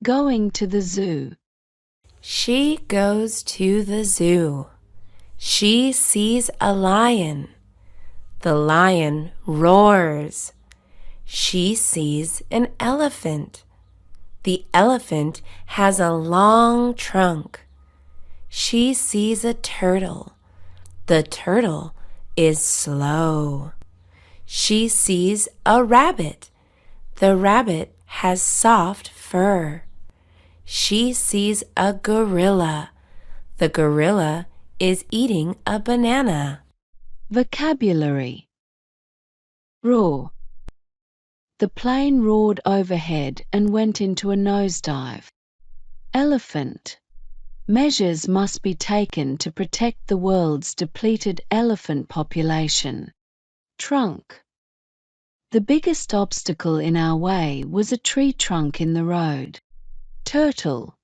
Going to the zoo. She goes to the zoo. She sees a lion. The lion roars. She sees an elephant. The elephant has a long trunk. She sees a turtle. The turtle is slow. She sees a rabbit. The rabbit has soft fur. She sees a gorilla. The gorilla is eating a banana. Vocabulary. Roar. The plane roared overhead and went into a nosedive. Elephant. Measures must be taken to protect the world's depleted elephant population. Trunk. The biggest obstacle in our way was a tree trunk in the road. Turtle.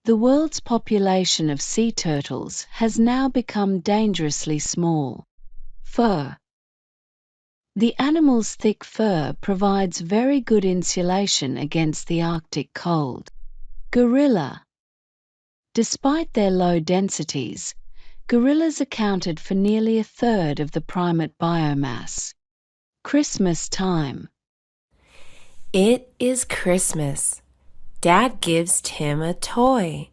The world's population of sea turtles has now become dangerously small. Fur. The animal's thick fur provides very good insulation against the Arctic cold. Gorilla. Despite their low densities, gorillas accounted for nearly a third of the primate biomass. Christmas time. It is Christmas. Dad gives Tim a toy.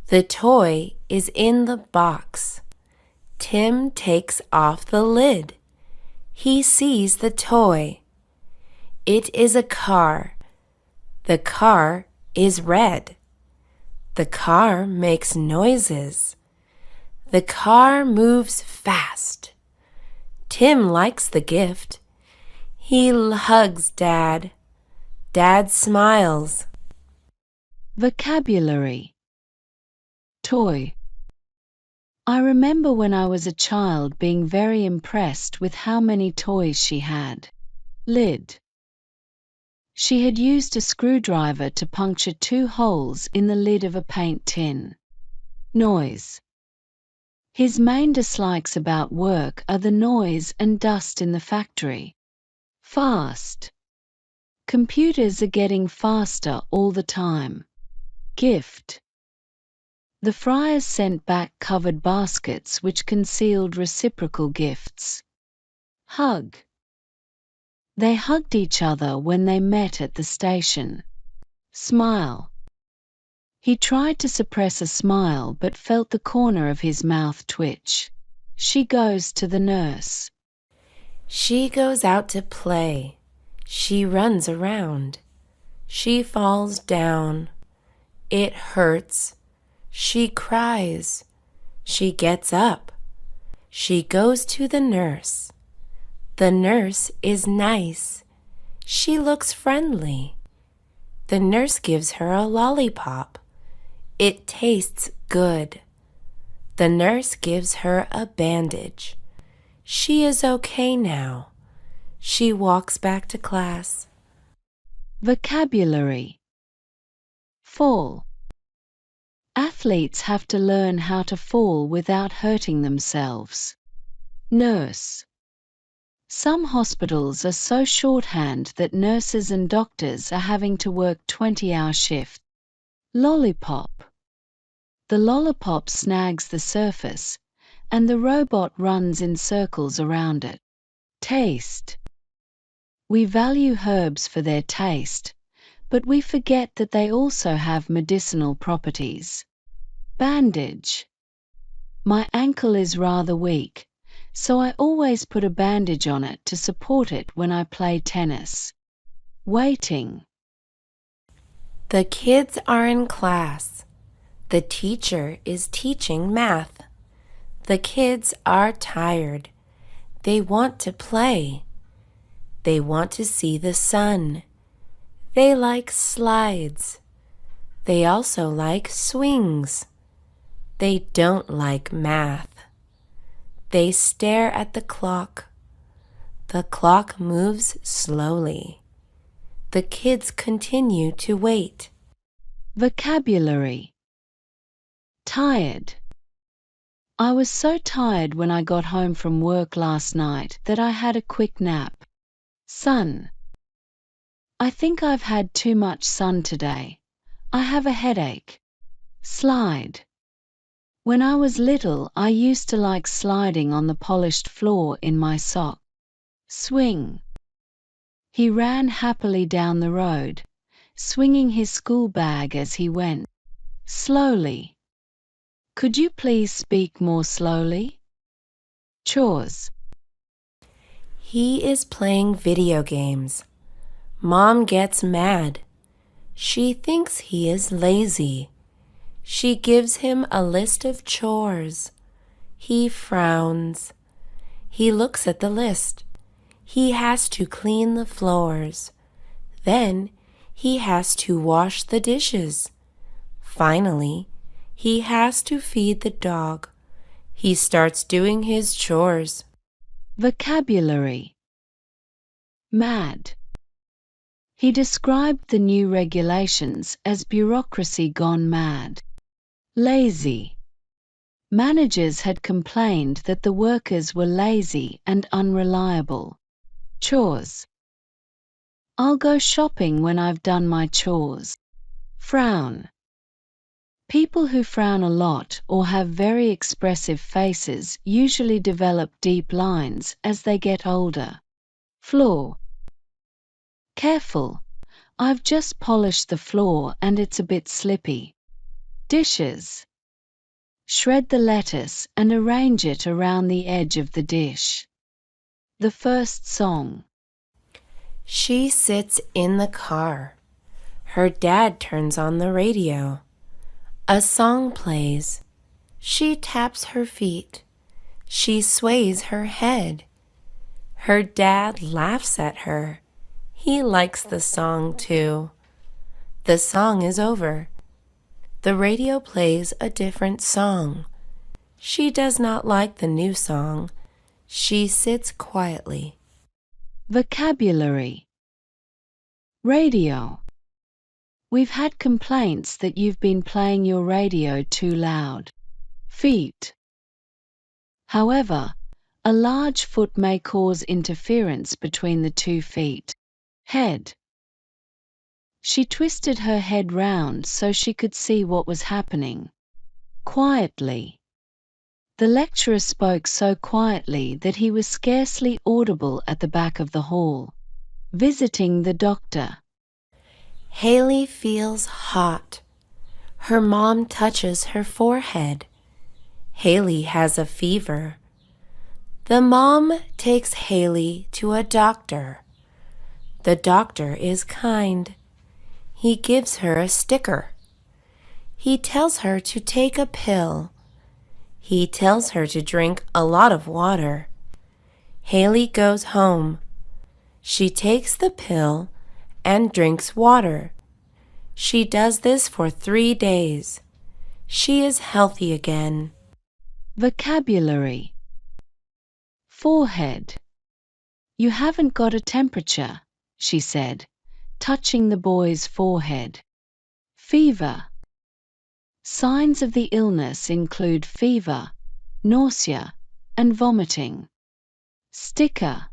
The toy is in the box. Tim takes off the lid. He sees the toy. It is a car. The car is red. The car makes noises. The car moves fast. Tim likes the gift. He hugs Dad. Dad smiles. Vocabulary. Toy. I remember when I was a child being very impressed with how many toys she had. Lid. She had used a screwdriver to puncture 2 holes in the lid of a paint tin. Noise. His main dislikes about work are the noise and dust in the factory. Fast. Computers are getting faster all the time. Gift. The friars sent back covered baskets which concealed reciprocal gifts. Hug. They hugged each other when they met at the station. Smile. He tried to suppress a smile but felt the corner of his mouth twitch. She goes to the nurse. She goes out to play. She runs around. She falls down. It hurts. She cries. She gets up. She goes to the nurse. The nurse is nice. She looks friendly. The nurse gives her a lollipop. It tastes good. The nurse gives her a bandage. She is okay now. She walks back to class. Vocabulary. Fall. Athletes have to learn how to fall without hurting themselves. Nurse. Some hospitals are so shorthand that nurses and doctors are having to work 20-hour shifts. Lollipop. The lollipop snags the surface, and the robot runs in circles around it. Taste. We value herbs for their taste, but we forget that they also have medicinal properties. Bandage. My ankle is rather weak, so I always put a bandage on it to support it when I play tennis. Waiting. The kids are in class. The teacher is teaching math. The kids are tired. They want to play. They want to see the sun. They like slides. They also like swings. They don't like math. They stare at the clock. The clock moves slowly. The kids continue to wait. Vocabulary. Tired. I was so tired when I got home from work last night that I had a quick nap. Sun. I think I've had too much sun today. I have a headache. Slide. When I was little, I used to like sliding on the polished floor in my sock. Swing. He ran happily down the road, swinging his school bag as he went. Slowly. Could you please speak more slowly? Chores. He is playing video games. Mom gets mad. She thinks he is lazy. She gives him a list of chores. He frowns. He looks at the list. He has to clean the floors. Then he has to wash the dishes. Finally, he has to feed the dog. He starts doing his chores. Vocabulary. Mad. He described the new regulations as bureaucracy gone mad. Lazy. Managers had complained that the workers were lazy and unreliable. Chores. I'll go shopping when I've done my chores. Frown. People who frown a lot or have very expressive faces usually develop deep lines as they get older. Floor. Careful. I've just polished the floor and it's a bit slippy. Dishes. Shred the lettuce and arrange it around the edge of the dish. The first song. She sits in the car. Her dad turns on the radio. A song plays. She taps her feet. She sways her head. Her dad laughs at her. He likes the song too. The song is over. The radio plays a different song. She does not like the new song. She sits quietly. Vocabulary. Radio. We've had complaints that you've been playing your radio too loud. Feet. However, a large foot may cause interference between the 2 feet. Head. She twisted her head round so she could see what was happening. Quietly. The lecturer spoke so quietly that he was scarcely audible at the back of the hall. Visiting the doctor. Haley feels hot. Her mom touches her forehead. Haley has a fever. The mom takes Haley to a doctor. The doctor is kind. He gives her a sticker. He tells her to take a pill. He tells her to drink a lot of water. Haley goes home. She takes the pill and drinks water. She does this for 3 days. She is healthy again. Vocabulary. Forehead. You haven't got a temperature, she said, touching the boy's forehead. Fever. Signs of the illness include fever, nausea, and vomiting. Sticker.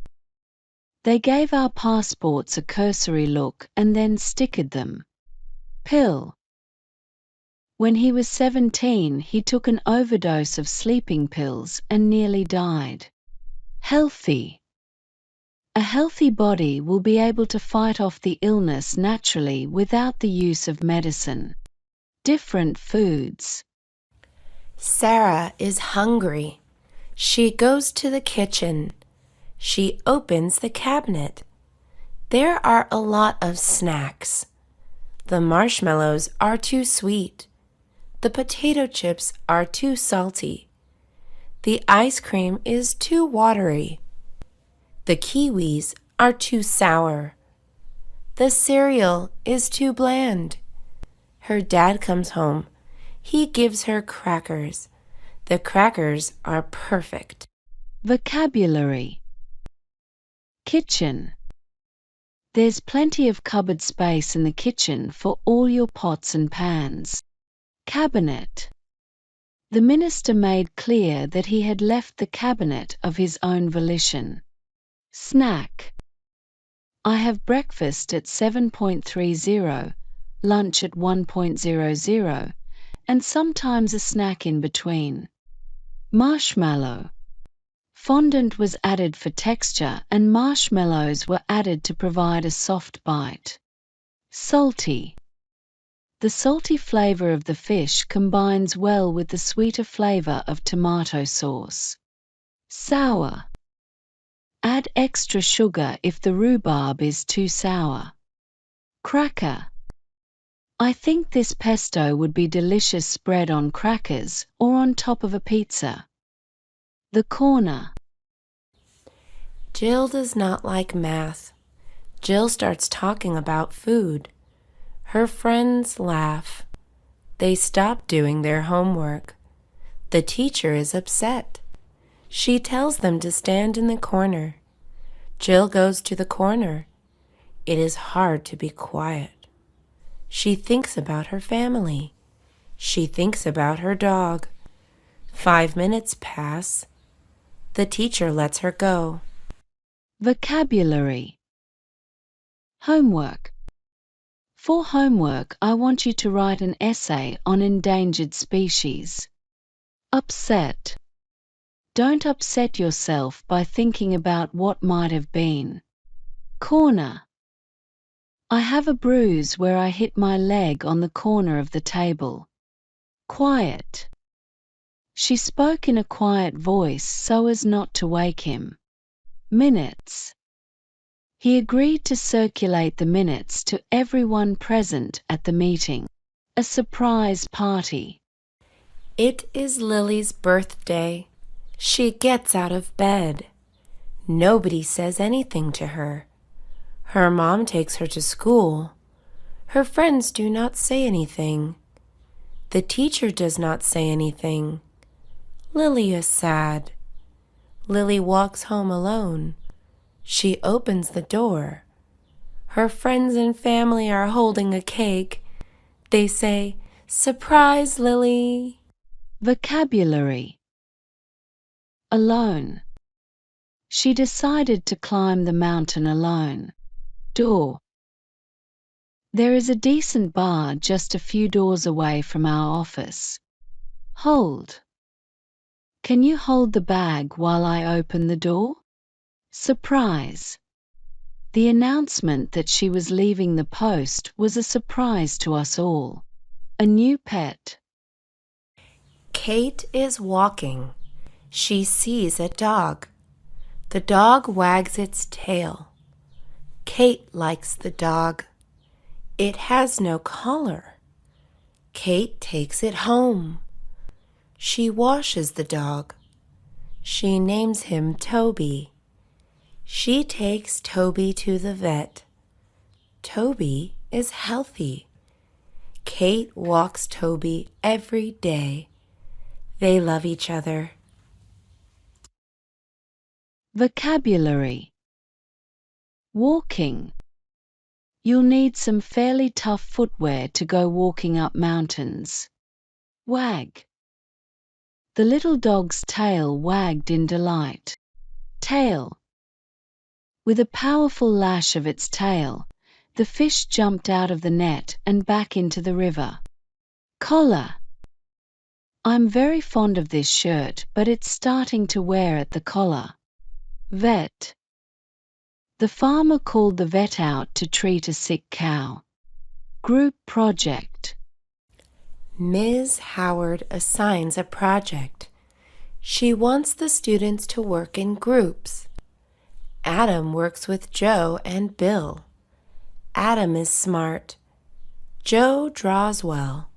They gave our passports a cursory look and then stickered them. Pill. When he was 17, he took an overdose of sleeping pills and nearly died. Healthy. A healthy body will be able to fight off the illness naturally without the use of medicine. Different foods. Sarah is hungry. She goes to the kitchen. She opens the cabinet. There are a lot of snacks. The marshmallows are too sweet. The potato chips are too salty. The ice cream is too watery. The kiwis are too sour. The cereal is too bland. Her dad comes home. He gives her crackers. The crackers are perfect. Vocabulary. Kitchen. There's plenty of cupboard space in the kitchen for all your pots and pans. Cabinet. The minister made clear that he had left the cabinet of his own volition. Snack. I have breakfast at 7:30. lunch at 1:00, and sometimes a snack in between. Marshmallow. Fondant was added for texture and marshmallows were added to provide a soft bite. Salty. The salty flavor of the fish combines well with the sweeter flavor of tomato sauce. Sour. Add extra sugar if the rhubarb is too sour. Cracker. I think this pesto would be delicious spread on crackers or on top of a pizza. The corner. Jill does not like math. Jill starts talking about food. Her friends laugh. They stop doing their homework. The teacher is upset. She tells them to stand in the corner. Jill goes to the corner. It is hard to be quiet. She thinks about her family. She thinks about her dog. 5 minutes pass. The teacher lets her go. Vocabulary. Homework. For homework, I want you to write an essay on endangered species. Upset. Don't upset yourself by thinking about what might have been. Corner. I have a bruise where I hit my leg on the corner of the table. Quiet. She spoke in a quiet voice so as not to wake him. Minutes. He agreed to circulate the minutes to everyone present at the meeting. A surprise party. It is Lily's birthday. She gets out of bed. Nobody says anything to her. Her mom takes her to school. Her friends do not say anything. The teacher does not say anything. Lily is sad. Lily walks home alone. She opens the door. Her friends and family are holding a cake. They say, "Surprise, Lily." Vocabulary. Alone. She decided to climb the mountain alone. Door. There is a decent bar just a few doors away from our office. Hold. Can you hold the bag while I open the door? Surprise. The announcement that she was leaving the post was a surprise to us all. A new pet. Kate is walking. She sees a dog. The dog wags its tail. Kate likes the dog. It has no collar. Kate takes it home. She washes the dog. She names him Toby. She takes Toby to the vet. Toby is healthy. Kate walks Toby every day. They love each other. Vocabulary. Walking. You'll need some fairly tough footwear to go walking up mountains. Wag. The little dog's tail wagged in delight. Tail. With a powerful lash of its tail, the fish jumped out of the net and back into the river. Collar. I'm very fond of this shirt, but it's starting to wear at the collar. Vet. The farmer called the vet out to treat a sick cow. Group project. Ms. Howard assigns a project. She wants the students to work in groups. Adam works with Joe and Bill. Adam is smart. Joe draws well.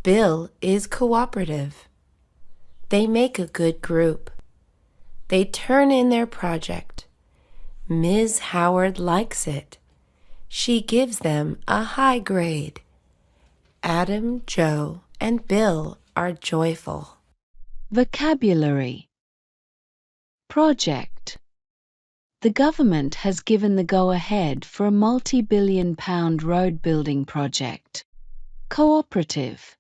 Bill is cooperative. They make a good group. They turn in their project. Ms. Howard likes it. She gives them a high grade. Adam, Joe, and Bill are joyful. Vocabulary. Project. The government has given the go-ahead for a multi-billion-pound road-building project. Cooperative.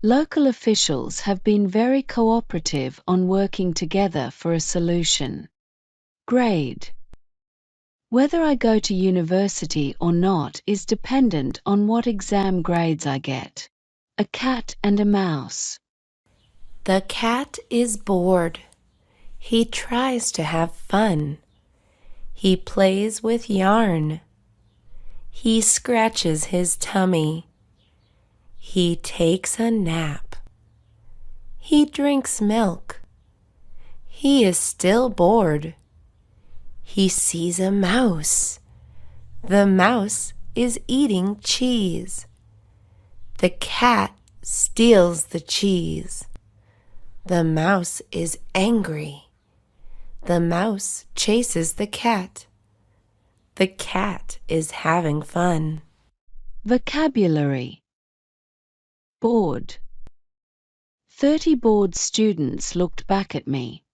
Local officials have been very cooperative on working together for a solution. Grade. Whether I go to university or not is dependent on what exam grades I get. A cat and a mouse. The cat is bored. He tries to have fun. He plays with yarn. He scratches his tummy. He takes a nap. He drinks milk. He is still bored. He sees a mouse. The mouse is eating cheese. The cat steals the cheese. The mouse is angry. The mouse chases the cat. The cat is having fun. Vocabulary. Bored. 30 bored students looked back at me.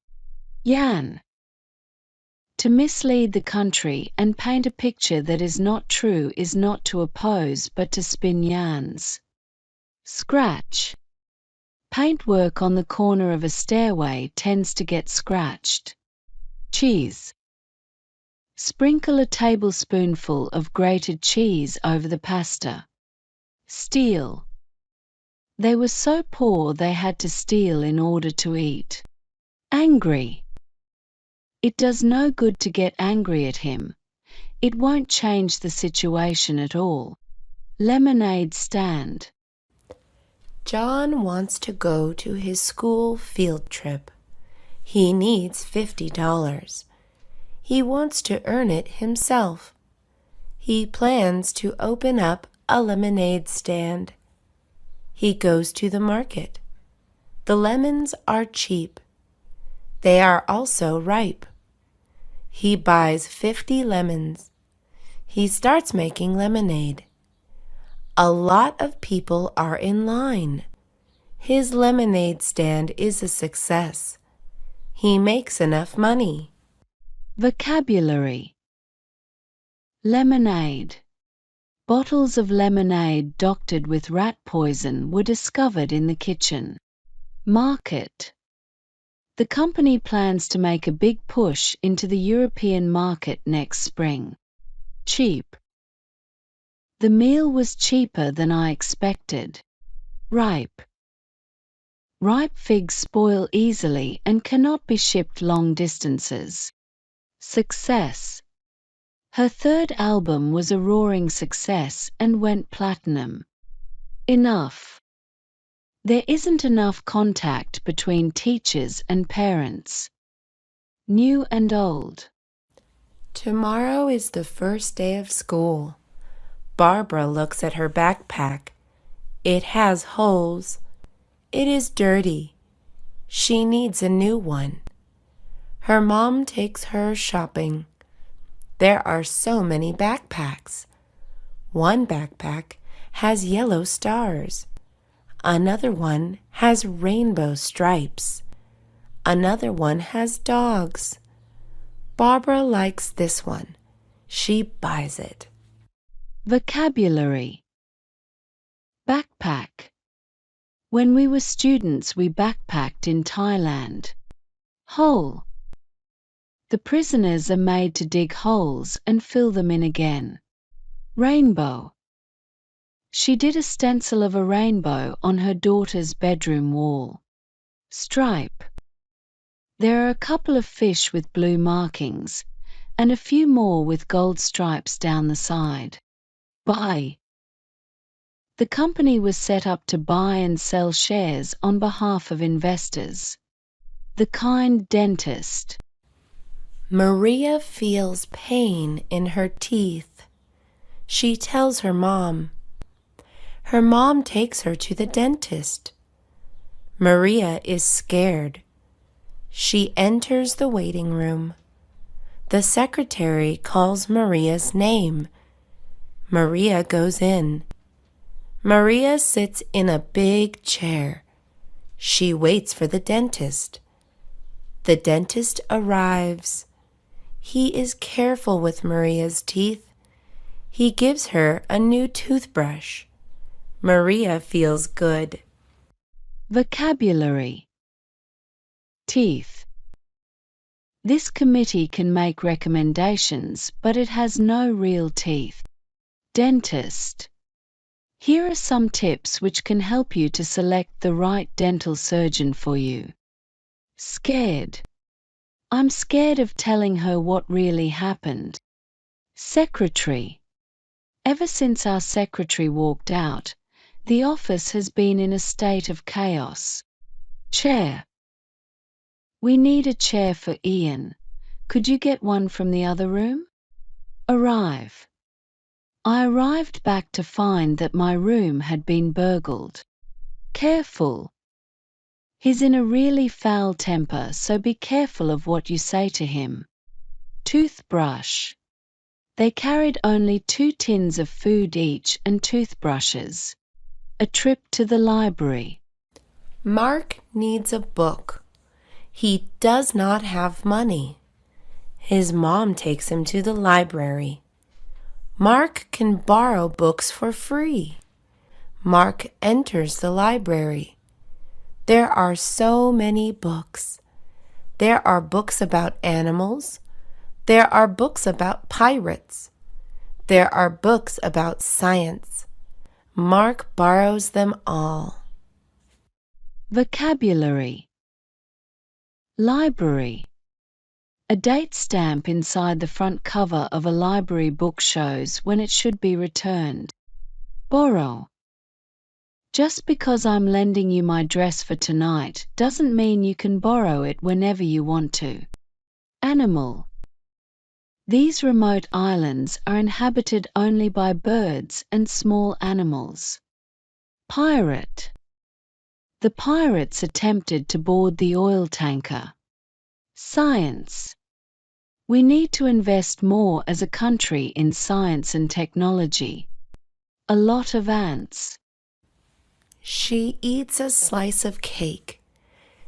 Yarn. To mislead the country and paint a picture that is not true is not to oppose but to spin yarns. Scratch. Paintwork on the corner of a stairway tends to get scratched. Cheese. Sprinkle a tablespoonful of grated cheese over the pasta. Steal. They were so poor they had to steal in order to eat. Angry. It does no good to get angry at him. It won't change the situation at all. Lemonade stand. John wants to go to his school field trip. He needs $50. He wants to earn it himself. He plans to open up a lemonade stand. He goes to the market. The lemons are cheap. They are also ripe. He buys 50 lemons. He starts making lemonade. A lot of people are in line. His lemonade stand is a success. He makes enough money. Vocabulary. Lemonade. Bottles of lemonade doctored with rat poison were discovered in the kitchen. Market. The company plans to make a big push into the European market next spring. Cheap. The meal was cheaper than I expected. Ripe. Ripe figs spoil easily and cannot be shipped long distances. Success. Her third album was a roaring success and went platinum. Enough. There isn't enough contact between teachers and parents. New and old. Tomorrow is the first day of school. Barbara looks at her backpack. It has holes. It is dirty. She needs a new one. Her mom takes her shopping. There are so many backpacks. One backpack has yellow stars. Another one has rainbow stripes. Another one has dogs. Barbara likes this one. She buys it. Vocabulary. Backpack. When we were students, we backpacked in Thailand. Hole. The prisoners are made to dig holes and fill them in again. Rainbow. She did a stencil of a rainbow on her daughter's bedroom wall. Stripe. There are a couple of fish with blue markings, and a few more with gold stripes down the side. Buy. The company was set up to buy and sell shares on behalf of investors. The kind dentist. Maria feels pain in her teeth. She tells her mom. Her mom takes her to the dentist. Maria is scared. She enters the waiting room. The secretary calls Maria's name. Maria goes in. Maria sits in a big chair. She waits for the dentist. The dentist arrives. He is careful with Maria's teeth. He gives her a new toothbrush. Maria feels good. Vocabulary. Teeth. This committee can make recommendations, but it has no real teeth. Dentist. Here are some tips which can help you to select the right dental surgeon for you. Scared. I'm scared of telling her what really happened. Secretary. Ever since our secretary walked out, the office has been in a state of chaos. Chair. We need a chair for Ian. Could you get one from the other room? Arrive. I arrived back to find that my room had been burgled. Careful. He's in a really foul temper, so be careful of what you say to him. Toothbrush. They carried only 2 tins of food each and toothbrushes. A trip to the library. Mark needs a book. He does not have money. His mom takes him to the library. Mark can borrow books for free. Mark enters the library. There are so many books. There are books about animals. There are books about pirates. There are books about science. Mark borrows them all. Vocabulary. Library. A date stamp inside the front cover of a library book shows when it should be returned. Borrow. Just because I'm lending you my dress for tonight doesn't mean you can borrow it whenever you want to. Animal. These remote islands are inhabited only by birds and small animals. Pirate. The pirates attempted to board the oil tanker. Science. We need to invest more as a country in science and technology. A lot of ants. She eats a slice of cake.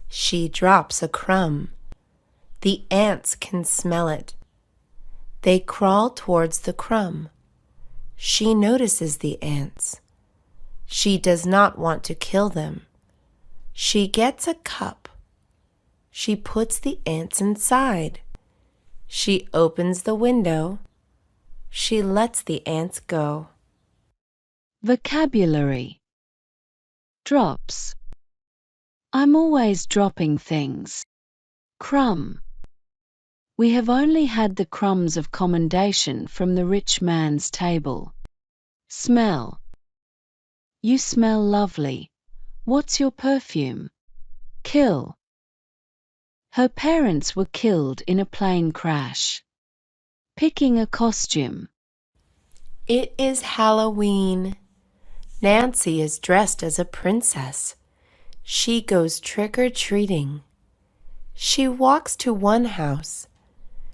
She drops a crumb. The ants can smell it. They crawl towards the crumb. She notices the ants. She does not want to kill them. She gets a cup. She puts the ants inside. She opens the window. She lets the ants go. Vocabulary. Drops. I'm always dropping things. Crumb. We have only had the crumbs of commendation from the rich man's table. Smell. You smell lovely. What's your perfume? Kill. Her parents were killed in a plane crash. Picking a costume. It is Halloween. Nancy is dressed as a princess. She goes trick-or-treating. She walks to one house.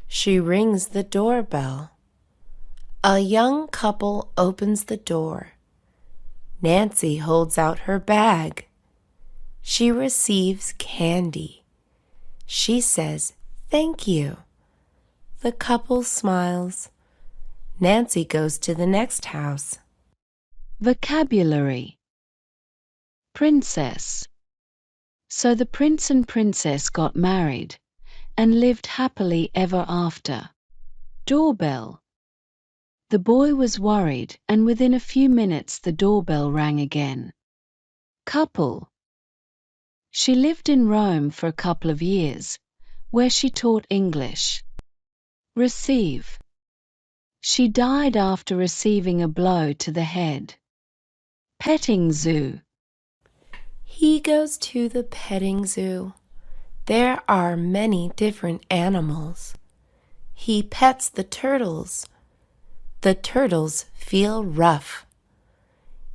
She rings the doorbell. A young couple opens the door. Nancy holds out her bag. She receives candy. She says, "Thank you." The couple smiles. Nancy goes to the next house. Vocabulary. Princess. So the prince and princess got married and lived happily ever after. Doorbell. The boy was worried, and within a few minutes the doorbell rang again. Couple. She lived in Rome for a couple of years, where she taught English. Receive. She died after receiving a blow to the head. Petting zoo. He goes to the petting zoo. There are many different animals. He pets the turtles. The turtles feel rough.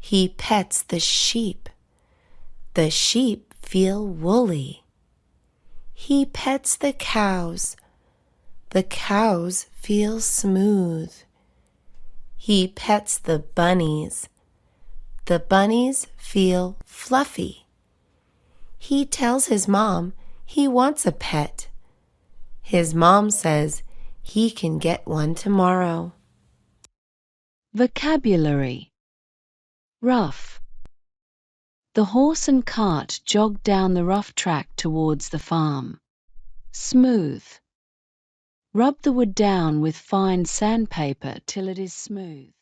He pets the sheep. The sheep feel woolly. He pets the cows. The cows feel smooth. He pets the bunnies. The bunnies feel fluffy. He tells his mom he wants a pet. His mom says he can get one tomorrow. Vocabulary. Rough. The horse and cart jogged down the rough track towards the farm. Smooth. Rub the wood down with fine sandpaper till it is smooth.